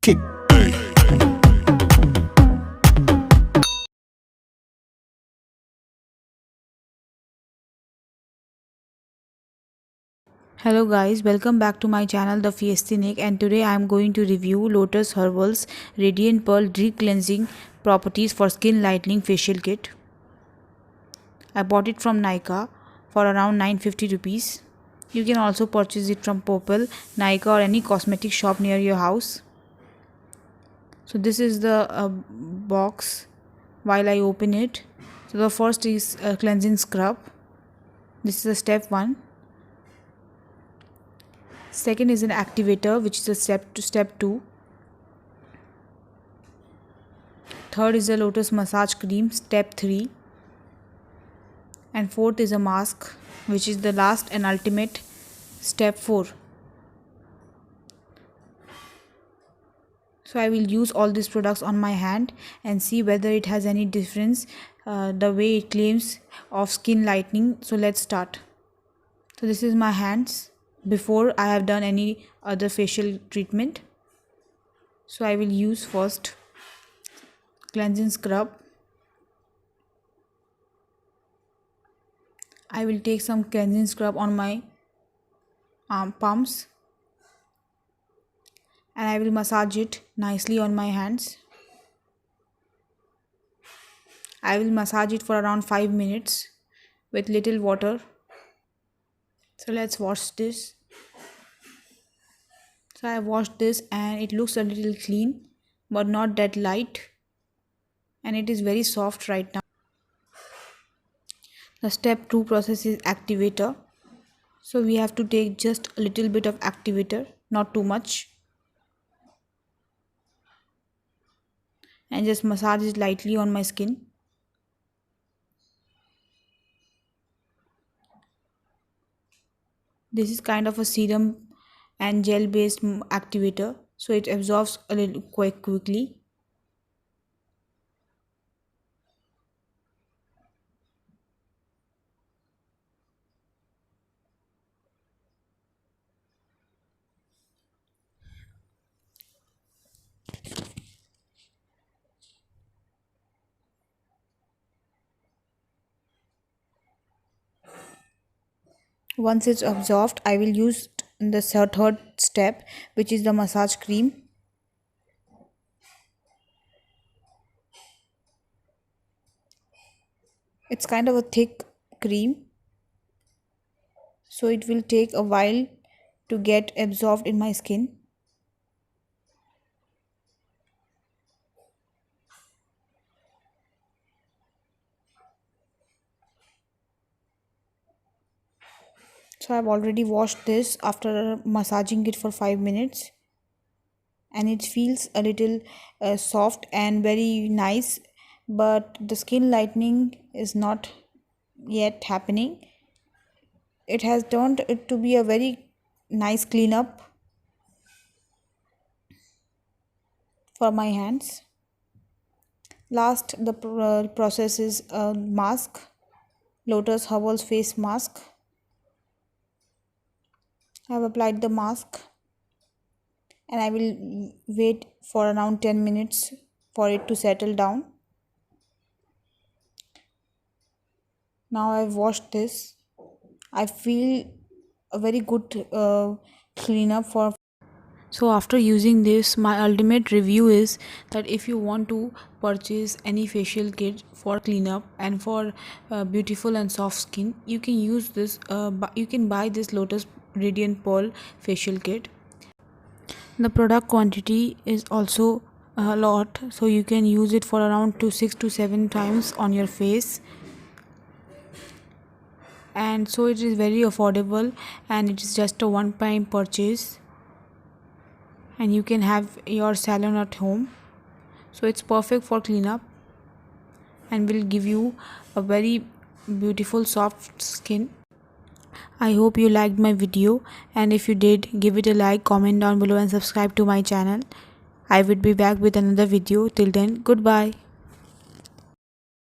Kick. Hello guys, welcome back to my channel The Fiestinic, and today I am going to review Lotus Herbals Radiant Pearl Deep Cleansing Properties for Skin Lightening Facial Kit. I bought it from Nykaa for around 950 rupees. You can also purchase it from Popple, Nykaa or any cosmetic shop near your house. So this is the box while I open it. So the first is a cleansing scrub. This is a step 1. Second is an activator, which is a step 2. Third is a lotus massage cream, step 3. And fourth is a mask, which is the last and ultimate, step 4. So I will use all these products on my hand and see whether it has any difference the way it claims of skin lightening. So let's start. So this is my hands before I have done any other facial treatment. So I will use first cleansing scrub. I will take some cleansing scrub on my palms and I will massage it nicely on my hands. I will massage it for around 5 minutes with little water. So let's wash this. So I washed this and it looks a little clean but not that light, and it is very soft right now. The step 2 process is activator. So we have to take just a little bit of activator, not too much, and just massage it lightly on my skin. This is kind of a serum and gel based activator, so it absorbs a little quite quickly. Once it's absorbed, I will use the third step, which is the massage cream. It's kind of a thick cream, so it will take a while to get absorbed in my skin. So I've already washed this after massaging it for 5 minutes, and it feels a little soft and very nice, but the skin lightening is not yet happening. It has turned it to be a very nice cleanup for my hands. Last, the process is a mask, Lotus Herbals face mask. I have applied the mask and I will wait for around 10 minutes for it to settle down. Now I've washed this. I feel a very good cleanup for. So after using this, my ultimate review is that if you want to purchase any facial kit for cleanup and for beautiful and soft skin, you can use this. You can buy this Lotus Radiant Pearl facial kit. The product quantity is also a lot, so you can use it for around 6 to 7 times on your face, and so it is very affordable and it is just a one-time purchase, and you can have your salon at home. So it's perfect for cleanup and will give you a very beautiful soft skin. I hope you liked my video, and if you did, give it a like, comment down below and subscribe to my channel. I will be back with another video. Till then, goodbye.